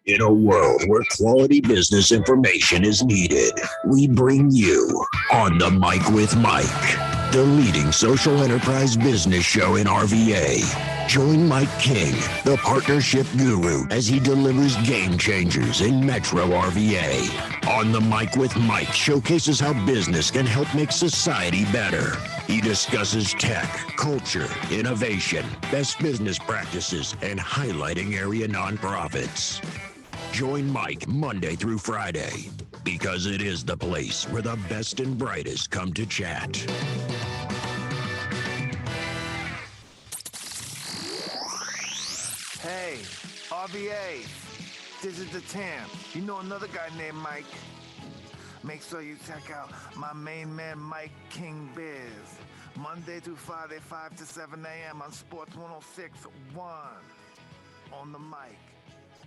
In a world where quality business information is needed, we bring you On the Mic with Mike, the leading social enterprise business show in RVA. Join Mike King, the partnership guru, as he delivers game changers in Metro RVA. On the Mic with Mike showcases how business can help make society better. He discusses tech, culture, innovation, best business practices, and highlighting area nonprofits. Join Mike Monday through Friday, because it is the place where the best and brightest come to chat. Hey, RVA, this is the Tam. You know another guy named Mike? Make sure you check out my main man, Mike King Biz. Monday through Friday, 5 to 7 a.m. on Sports 106.1. On the mic.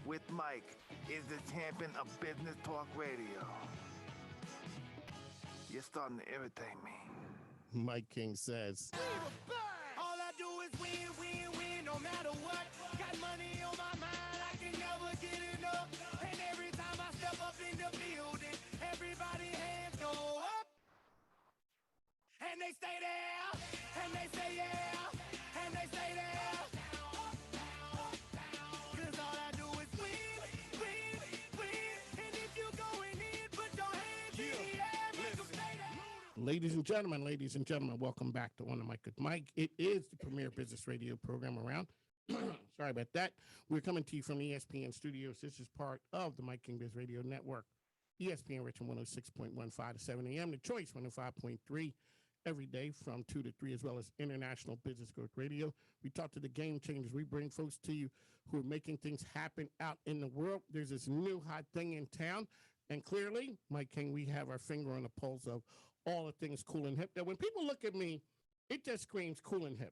With Mike is the champion of business talk radio. You're starting to irritate me. Mike King says. All I do is win, win, win, no matter what. Got money on my mind, I can never get enough. And every time I step up in the building, everybody hands go up. And they stay there, and they say yeah, and they say there. Cause all I do is win, win, win. And if you going in, put your hands in the air, make them stay there. Ladies and gentlemen, welcome back to On the Mic with Mike. It is the premier business radio program around. Sorry about that. We're coming to you from ESPN Studios. This is part of the Mike King Biz Radio Network. ESPN Richmond 106.15 to 7 a.m. The Choice 105.3 every day from 2 to 3, as well as International Business Growth Radio. We talk to the game changers. We bring folks to you who are making things happen out in the world. There's this new hot thing in town. And clearly, Mike King, we have our finger on the pulse of all the things cool and hip. That when people look at me, it just screams cool and hip.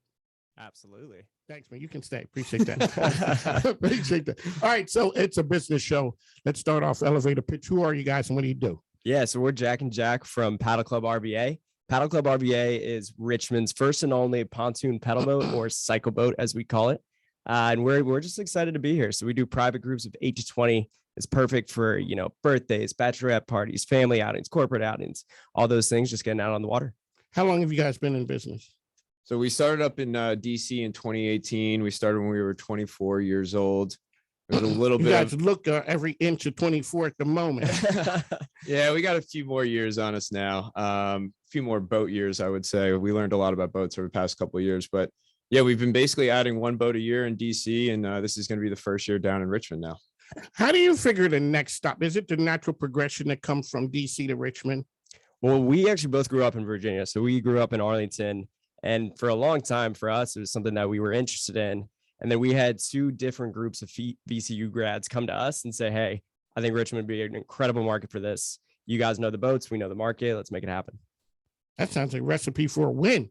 Absolutely. Thanks, man. You can stay. Appreciate that. Appreciate that. All right, so it's a business show. Let's start off elevator pitch. Who are you guys and what do you do? Yeah, so we're Jack and Jack from paddleclub RVA. paddleclub RVA is Richmond's first and only pontoon pedal boat, or cycle boat as we call it. And we're just excited to be here. So we do private groups of 8 to 20. It's perfect for, birthdays, bachelorette parties, family outings, corporate outings, all those things, just getting out on the water. How long have you guys been in business? So we started up in DC in 2018. We started when we were 24 years old. It was a little you bit. guys look every inch of 24 at the moment. Yeah, we got a few more years on us now. A few more boat years, I would say. We learned a lot about boats over the past couple of years. But yeah, we've been basically adding one boat a year in DC, and this is going to be the first year down in Richmond now. How do you figure the next stop? Is it the natural progression that comes from DC to Richmond? Well, we actually both grew up in Virginia. So we grew up in Arlington. And for a long time for us, it was something that we were interested in. And then we had two different groups of VCU grads come to us and say, hey, I think Richmond would be an incredible market for this. You guys know the boats. We know the market. Let's make it happen. That sounds like a recipe for a win.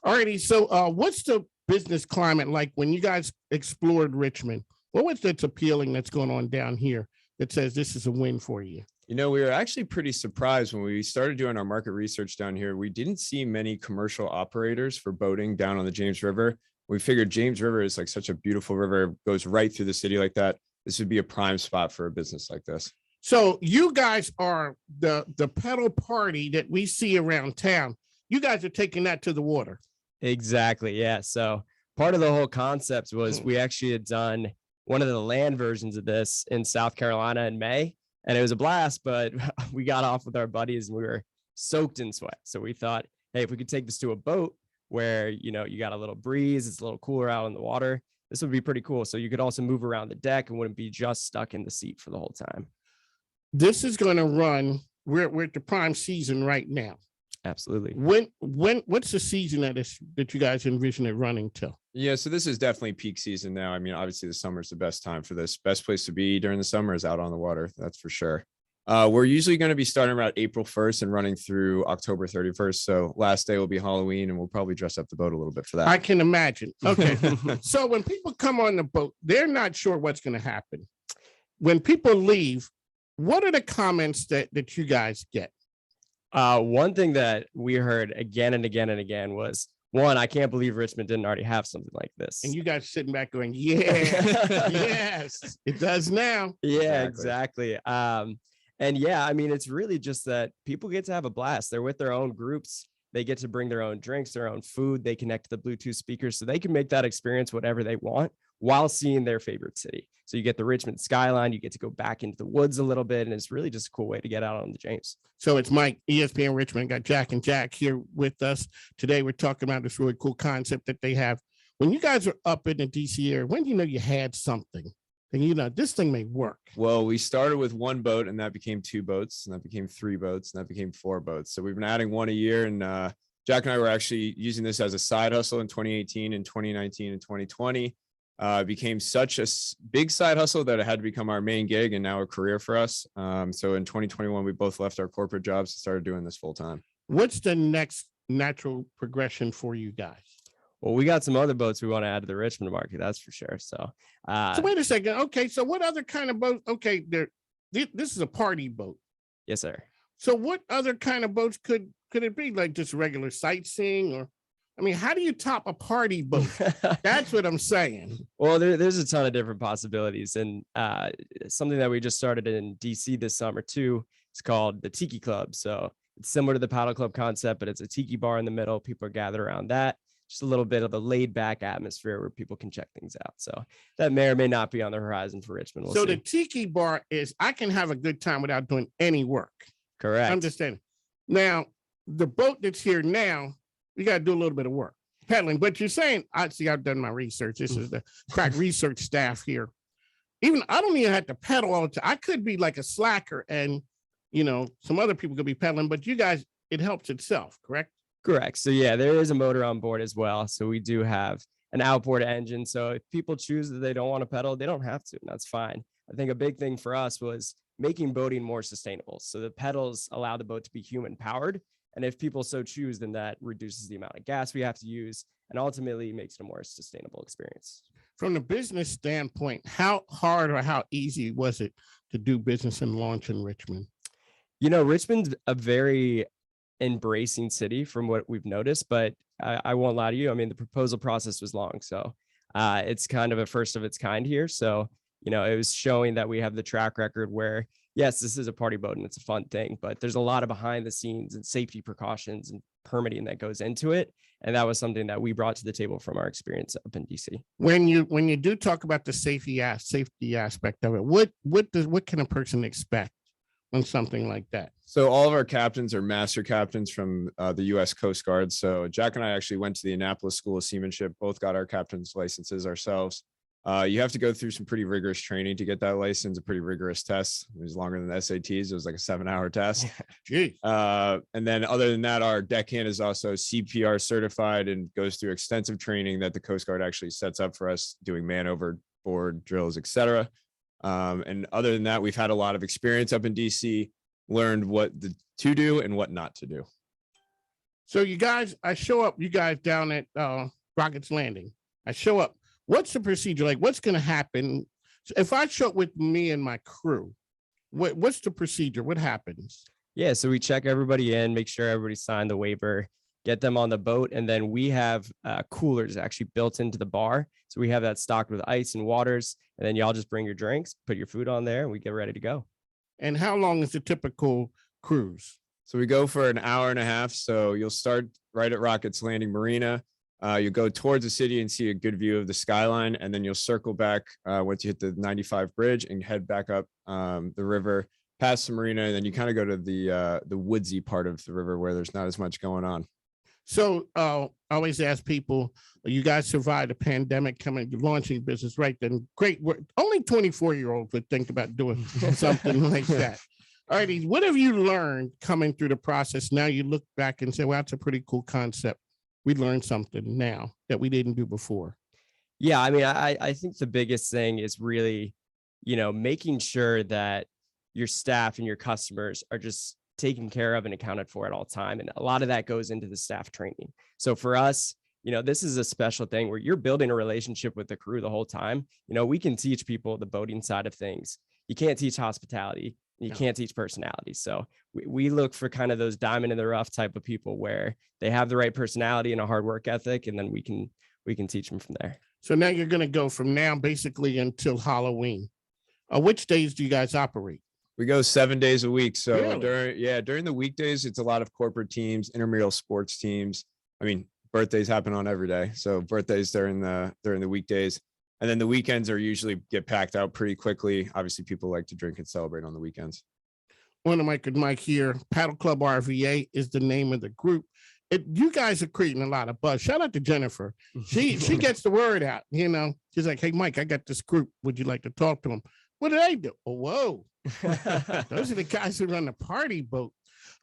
All righty. So what's the business climate like when you guys explored Richmond? What was that's appealing that's going on down here that says this is a win for you? We were actually pretty surprised when we started doing our market research down here. We didn't see many commercial operators for boating down on the James River. We figured James River is like such a beautiful river, goes right through the city like that. This would be a prime spot for a business like this. So you guys are the pedal party that we see around town. You guys are taking that to the water. Exactly. Yeah. So part of the whole concept was we actually had done one of the land versions of this in South Carolina in May. And it was a blast, but we got off with our buddies and we were soaked in sweat. So we thought, hey, if we could take this to a boat where, you got a little breeze, it's a little cooler out in the water, this would be pretty cool. So you could also move around the deck and wouldn't be just stuck in the seat for the whole time. This is going to run, we're at the prime season right now. Absolutely. What's the season that you guys envision it running till? Yeah, so this is definitely peak season now. I mean, obviously the summer is the best time for this. Best place to be during the summer is out on the water. That's for sure. We're usually going to be starting around April 1st and running through October 31st. So last day will be Halloween, and we'll probably dress up the boat a little bit for that. I can imagine. Okay. So when people come on the boat, they're not sure what's going to happen. When people leave, what are the comments that you guys get? One thing that we heard again and again and again was, one, I can't believe Richmond didn't already have something like this. And you guys sitting back going, yeah, yes, it does now. Yeah, exactly. And yeah, I mean, it's really just that people get to have a blast. They're with their own groups. They get to bring their own drinks, their own food. They connect to the Bluetooth speakers so they can make that experience whatever they want while seeing their favorite city. So you get the Richmond skyline, you get to go back into the woods a little bit, and it's really just a cool way to get out on the James. So it's Mike, ESPN Richmond, got Jack and Jack here with us. Today we're talking about this really cool concept that they have. When you guys are up in the DC area, when do you know you had something? And you know, this thing may work. Well, we started with one boat and that became 2 boats and that became 3 boats and that became 4 boats. So we've been adding one a year, and Jack and I were actually using this as a side hustle in 2018 and 2019 and 2020. Became such a big side hustle that it had to become our main gig and now a career for us. So in 2021, we both left our corporate jobs and started doing this full time. What's the next natural progression for you guys? Well, we got some other boats we want to add to the Richmond market, that's for sure. So wait a second. Okay, so what other kind of boat? Okay, this is a party boat. Yes, sir. So what other kind of boats could it be? Like just regular sightseeing, or I mean, how do you top a party boat? That's what I'm saying. Well, there's a ton of different possibilities, and something that we just started in DC this summer too. It's called the Tiki Club. So it's similar to the paddle club concept, but it's a tiki bar in the middle. People are gathered around that. Just a little bit of a laid back atmosphere where people can check things out. So that may or may not be on the horizon for Richmond. We'll see. The tiki bar is, I can have a good time without doing any work. Correct. Understand. Now, the boat that's here now, you got to do a little bit of work pedaling, but you're saying, I've done my research. This is the crack research staff here. Even I don't even have to pedal all the time. I could be like a slacker and, you know, some other people could be pedaling, but you guys, it helps itself, correct? Correct. So yeah, there is a motor on board as well. So we do have an outboard engine. So if people choose that they don't want to pedal, they don't have to, and that's fine. I think a big thing for us was making boating more sustainable. So the pedals allow the boat to be human powered. And if people so choose, then that reduces the amount of gas we have to use and ultimately makes it a more sustainable experience. From the business standpoint, how hard or how easy was it to do business and launch in Richmond? You know, Richmond's a very embracing city from what we've noticed, but I won't lie to you. I mean, the proposal process was long. So it's kind of a first of its kind here. So, you know, it was showing that we have the track record where, yes, this is a party boat and it's a fun thing, but there's a lot of behind the scenes and safety precautions and permitting that goes into it. And that was something that we brought to the table from our experience up in DC. When you do talk about the safety aspect of it, what can a person expect on something like that? So all of our captains are master captains from the U.S. Coast Guard. So Jack and I actually went to the Annapolis School of Seamanship, both got our captain's licenses ourselves. You have to go through some pretty rigorous training to get that license, a pretty rigorous test. It was longer than the SATs. It was like a 7-hour test. Geez. And then other than that, our deckhand is also CPR certified and goes through extensive training that the Coast Guard actually sets up for us, doing man overboard drills, etc. And other than that, we've had a lot of experience up in DC, learned what to do and what not to do. So you guys, I show up, you guys down at Rockets Landing. I show up. What's the procedure like? What's going to happen if I show up with me and my crew? What's the procedure? What happens? Yeah, so we check everybody in, make sure everybody signed the waiver, get them on the boat, and then we have coolers actually built into the bar. So we have that stocked with ice and waters, and then y'all just bring your drinks, put your food on there, and we get ready to go. And how long is the typical cruise? So we go for an hour and a half. So you'll start right at Rockets Landing Marina. You go towards the city and see a good view of the skyline, and then you'll circle back once you hit the 95 bridge and head back up the river past the marina, and then you kind of go to the woodsy part of the river where there's not as much going on. So I always ask people, you guys survived a pandemic, launching business, right? Then great work. Only 24-year-olds would think about doing something like that. All right, what have you learned coming through the process? Now you look back and say, well, that's a pretty cool concept. We learned something now that we didn't do before. Yeah, I mean, I think the biggest thing is really, you know, making sure that your staff and your customers are just taken care of and accounted for at all time. And a lot of that goes into the staff training. So for us, you know, this is a special thing where you're building a relationship with the crew the whole time. You know, we can teach people the boating side of things. You can't teach hospitality. You No. can't teach personality. So we look for kind of those diamond in the rough type of people where they have the right personality and a hard work ethic, and then we can teach them from there. So now you're going to go from now basically until Halloween. Which days do you guys operate? We go 7 days a week. So Really? during the weekdays, it's a lot of corporate teams, intramural sports teams. I mean, birthdays happen on every day. So birthdays during the weekdays. And then the weekends are usually get packed out pretty quickly. Obviously, people like to drink and celebrate on the weekends. On the Mike with Mike here. Paddle Club RVA is the name of the group. You guys are creating a lot of buzz. Shout out to Jennifer. She gets the word out. You know, she's like, "Hey, Mike, I got this group. Would you like to talk to them?" What do they do? Oh, whoa. Those are the guys who run the party boat.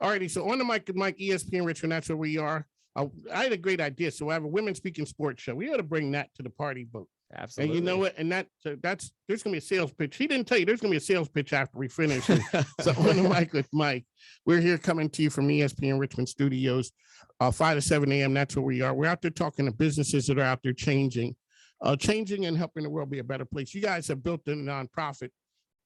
All righty. So on the Mike with Mike, ESPN Richmond, that's where we are. I had a great idea. So I have a women speaking sports show. We ought to bring that to the party boat. Absolutely. And you know what? And that's there's gonna be a sales pitch. He didn't tell you there's gonna be a sales pitch after we finish. So on the Mike with Mike, we're here coming to you from ESPN Richmond Studios, 5 to 7 a.m. That's where we are. We're out there talking to businesses that are out there changing and helping the world be a better place. You guys have built a nonprofit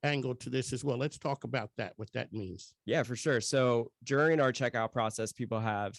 angle to this as well. Let's talk about that, what that means. Yeah, for sure. So during our checkout process, people have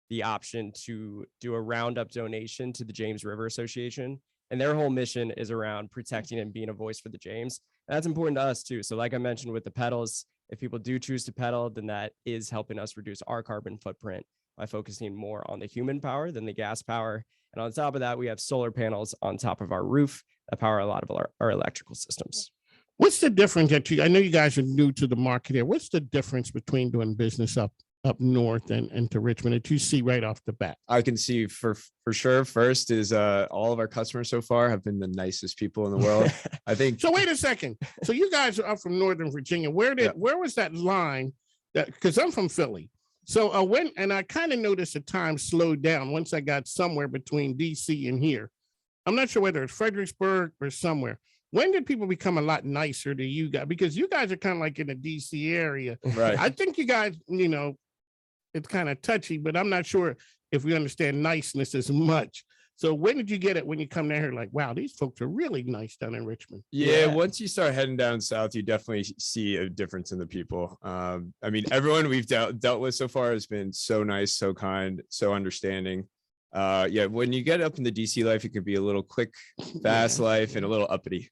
the option to do a roundup donation to the James River Association. And their whole mission is around protecting and being a voice for the James. And that's important to us too. So like I mentioned with the pedals, if people do choose to pedal, then that is helping us reduce our carbon footprint by focusing more on the human power than the gas power. And on top of that, we have solar panels on top of our roof that power a lot of our electrical systems. What's the difference that I know you guys are new to the market here. What's the difference between doing business up north and to Richmond that you see right off the bat? I can see for sure. First is all of our customers so far have been the nicest people in the world. I think. So wait a second. So you guys are up from Northern Virginia. Where was that line? That because I'm from Philly. So I kind of noticed the time slowed down once I got somewhere between DC and here. I'm not sure whether it's Fredericksburg or somewhere. When did people become a lot nicer to you guys? Because you guys are kind of like in the DC area. Right. I think you guys, it's kind of touchy, but I'm not sure if we understand niceness as much. So when did you get it when you come down here? Like, wow, these folks are really nice down in Richmond. Yeah, once you start heading down south, you definitely see a difference in the people. I mean, everyone we've dealt with so far has been so nice, so kind, so understanding. When you get up in the DC life, it can be a little quick, fast life and a little uppity.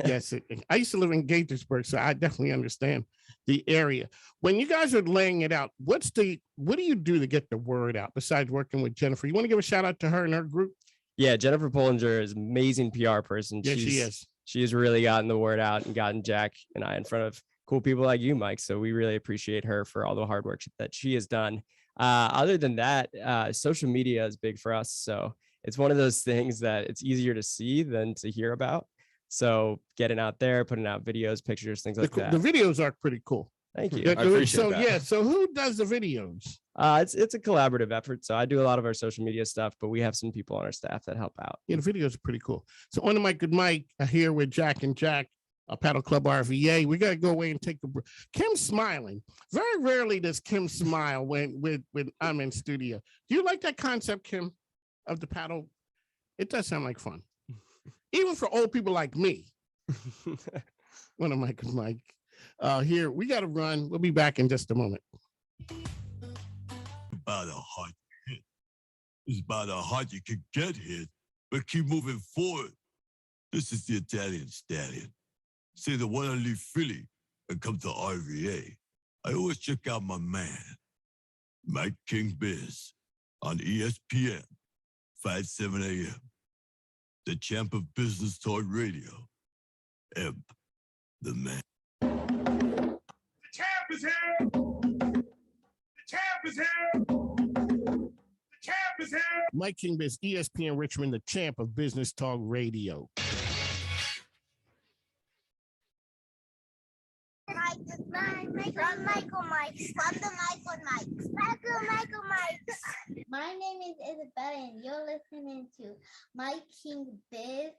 Yes, I used to live in Gaithersburg, so I definitely understand the area. When you guys are laying it out, what do you do to get the word out besides working with Jennifer? You want to give a shout out to her and her group? Yeah, Jennifer Pollinger is an amazing PR person. Yes, she is. She's really gotten the word out and gotten Jack and I in front of cool people like you, Mike. So we really appreciate her for all the hard work that she has done. Other than that, social media is big for us. So it's one of those things that it's easier to see than to hear about. So getting out there, putting out videos, pictures, things like that. The videos are pretty cool. Thank you. I appreciate that. Yeah. So who does the videos? It's a collaborative effort. So I do a lot of our social media stuff, but we have some people on our staff that help out. Yeah, the videos are pretty cool. So on the Mike with Mike here with Jack and Jack, Paddle Club RVA. We got to go away and take a break. Kim's smiling. Very rarely does Kim smile when I'm in studio. Do you like that concept, Kim, of the paddle? It does sound like fun. Even for old people like me. One of Mike with Mike. Here, we got to run. We'll be back in just a moment. About how hard you hit. It's about how hard you can get hit, but keep moving forward. This is the Italian Stallion. Say the one and leave Philly and come to RVA. I always check out my man, Mike King Biz, on ESPN, 5-7 a.m. The champ of business talk radio. Emp, the man. The champ is here! The champ is here! The champ is here! Mike King Biz, ESPN Richmond, the champ of business talk radio. From Michael Mikes. From the Michael Mikes. Michael Mikes. My name is Isabella, and you're listening to Mike King Biz.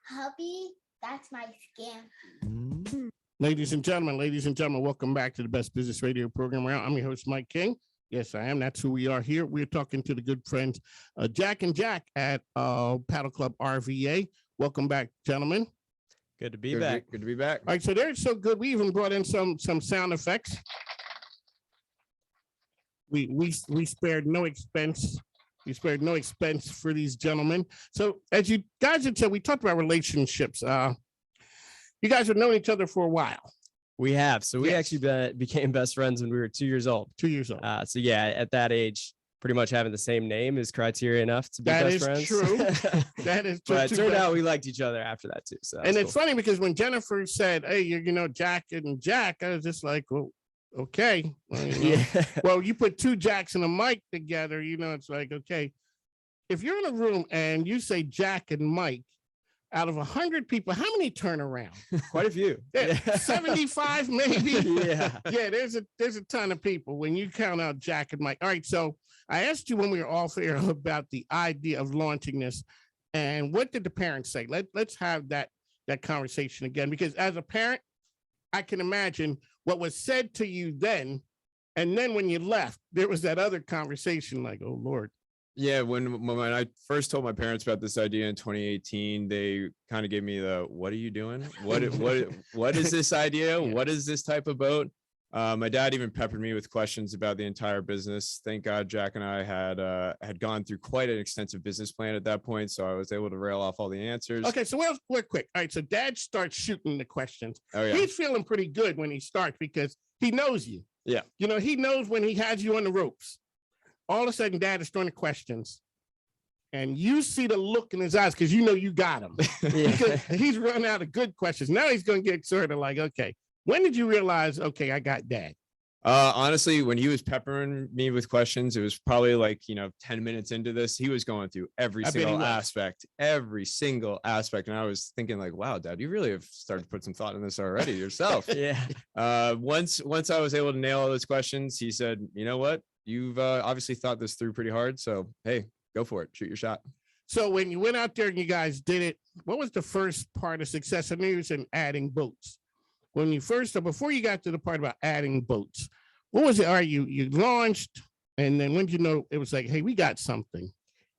Hubby, that's my scam. Ladies and gentlemen, welcome back to the best business radio program around. I'm your host, Mike King. Yes, I am. That's who we are here. We're talking to the good friends, Jack and Jack at Paddle Club RVA. Welcome back, gentlemen. Good to be back. Good to be back. All right, so they're so good. We even brought in some sound effects. We spared no expense. We spared no expense for these gentlemen. So as you guys had said, we talked about relationships. You guys have known each other for a while. We have. So we Yes. actually became best friends when we were 2 years old. 2 years old. So yeah, at that age, pretty much having the same name is criteria enough to be That best is friends. true. That is true. But it turned out we liked each other after that too. So And that's it's cool. funny because when Jennifer said, "Hey, you know, Jack and Jack," I was just like, "Well, okay." Well, you know, Yeah. well, you put two Jacks and a Mike together, you know, it's like, okay. If you're in a room and you say Jack and Mike, out of 100 people, how many turn around? Quite a few. Yeah, 75 maybe. Yeah. Yeah, there's a ton of people when you count out Jack and Mike. All right, so I asked you when we were off air about the idea of launching this, and what did the parents say? Let's have that conversation again, because as a parent, I can imagine what was said to you then, and then when you left, there was that other conversation like, "Oh Lord." Yeah, when I first told my parents about this idea in 2018, they kind of gave me the, "What are you doing? What is this idea? Yeah. What is this type of boat?" My dad even peppered me with questions about the entire business. Thank God Jack and I had gone through quite an extensive business plan at that point, so I was able to rail off all the answers. Okay, so we're quick. All right, so Dad starts shooting the questions. Oh yeah. He's feeling pretty good when he starts because he knows you. Yeah. You know, he knows when he has you on the ropes. All of a sudden, Dad is throwing the questions, and you see the look in his eyes because you know you got him. Because he's run out of good questions. Now he's going to get sort of like, okay, when did you realize, okay, I got Dad? Honestly, when he was peppering me with questions, it was probably like, 10 minutes into this, he was going through every I bet he single was. aspect. And I was thinking like, wow, Dad, you really have started to put some thought in this already yourself. Yeah. Once I was able to nail all those questions, he said, "You know what? You've obviously thought this through pretty hard. So, hey, go for it. Shoot your shot." So when you went out there and you guys did it, what was the first part of success? I knew you were saying adding boats. When you first, or before you got to the part about adding boats, what was it? All right, you launched, and then when did you know it was like, hey, we got something?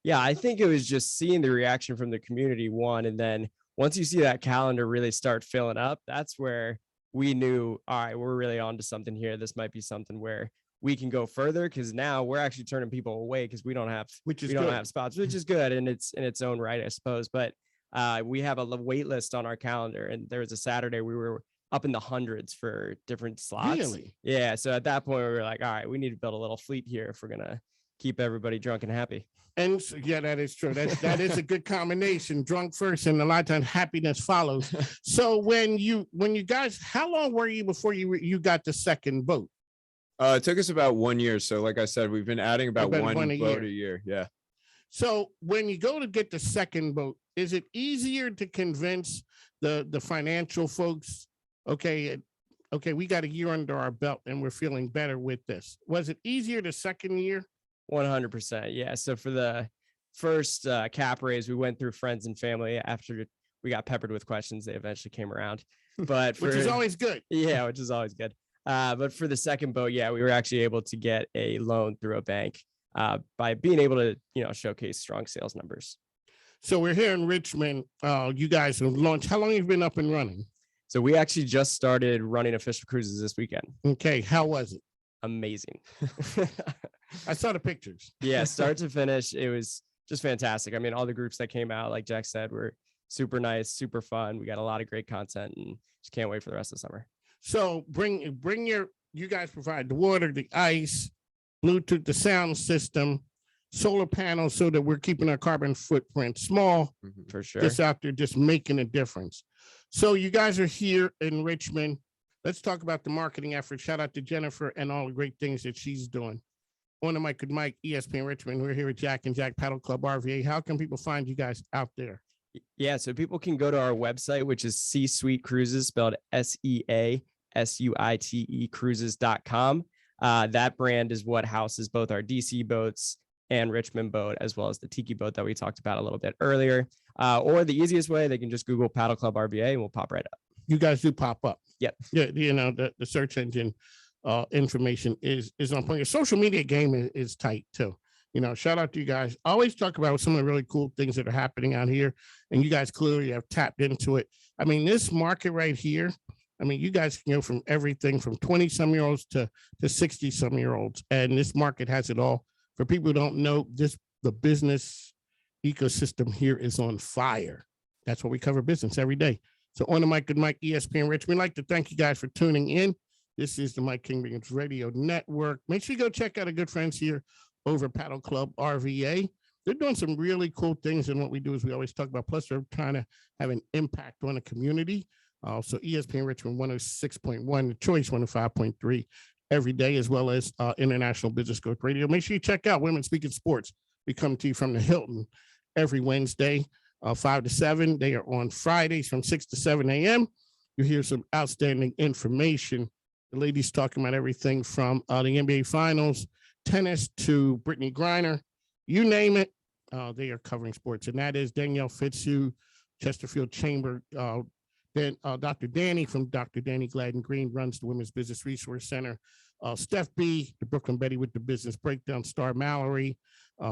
Yeah, I think it was just seeing the reaction from the community, one, and then once you see that calendar really start filling up, that's where we knew, all right, we're really on to something here. This might be something where we can go further, because now we're actually turning people away because we don't have spots, which is good in its own right, I suppose. But we have a wait list on our calendar, and there was a Saturday we were up in the hundreds for different slots. Really? Yeah. So at that point, we were like, all right, we need to build a little fleet here if we're gonna keep everybody drunk and happy. And so, yeah, that is true. That is a good combination. Drunk first, and a lot of times happiness follows. So when you guys, how long were you before you got the second boat? It took us about 1 year. So like I said, we've been adding about one boat a year. Yeah. So when you go to get the second boat, is it easier to convince the financial folks, okay, we got a year under our belt and we're feeling better with this? Was it easier the second year? 100%. Yeah. So for the first cap raise, we went through friends and family. After we got peppered with questions, they eventually came around. But Which is always good. Yeah, which is always good. But for the second boat, yeah, we were actually able to get a loan through a bank by being able to, showcase strong sales numbers. So we're here in Richmond. You guys have launched. How long have you been up and running? So we actually just started running official cruises this weekend. Okay, how was it? Amazing. I saw the pictures. Yeah, start to finish, it was just fantastic. I mean, all the groups that came out, like Jack said, were super nice, super fun. We got a lot of great content, and just can't wait for the rest of the summer. So you guys provide the water, the ice, Bluetooth, the sound system, solar panels, so that we're keeping our carbon footprint small. For sure. Just out there, just making a difference. So you guys are here in Richmond. Let's talk about the marketing effort. Shout out to Jennifer and all the great things that she's doing. On the mic with Mike, ESPN Richmond. We're here with Jack and Jack Paddle Club RVA. How can people find you guys out there? Yeah, so people can go to our website, which is C-Suite Cruises, spelled SEASUITE cruises.com. That brand is what houses both our DC boats and Richmond boat, as well as the Tiki boat that we talked about a little bit earlier. Or the easiest way, they can just Google Paddle Club RVA and we'll pop right up. You guys do pop up. Yep. Yeah, the search engine information is on point. Your social media game is tight too. Shout out to you guys. I always talk about some of the really cool things that are happening out here, and you guys clearly have tapped into it. I mean, this market right here, I mean, you guys can go from everything from 20-some-year-olds to 60-some-year-olds, and this market has it all. For people who don't know, the business ecosystem here is on fire. That's why we cover business every day. So on the mic with Mike, ESPN Richmond, we'd like to thank you guys for tuning in. This is the Mike King Biggins Radio Network. Make sure you go check out our good friends here over Paddle Club RVA. They're doing some really cool things, and what we do is we always talk about, plus they're trying to have an impact on the community. So ESPN Richmond 106.1, The Choice 105.3 every day, as well as International Business Growth Radio. Make sure you check out Women Speaking Sports. We come to you from the Hilton every Wednesday, 5 to 7. They are on Fridays from 6 to 7 a.m. You hear some outstanding information. The ladies talking about everything from the NBA Finals, tennis to Brittany Griner, you name it. They are covering sports, and that is Danielle Fitzhugh, Chesterfield Chamber. Then Dr. Danny from Dr. Danny Gladden Green runs the Women's Business Resource Center. Steph B, the Brooklyn Betty with the Business Breakdown, Star Mallory,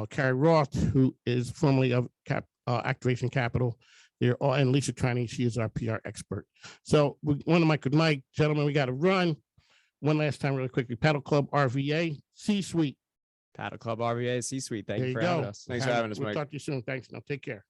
Carrie Roth, who is formerly of Activation Capital. They're all, and Lisa Triney, she is our PR expert. So we want to mic with Mike. Gentlemen, we got to run. One last time, really quickly. Paddle Club RVA, C-Suite. Paddle Club RVA, C-Suite. Thank There you for you having go. us. Thanks for having us, We'll Mike. talk to you soon. Thanks. Now take care.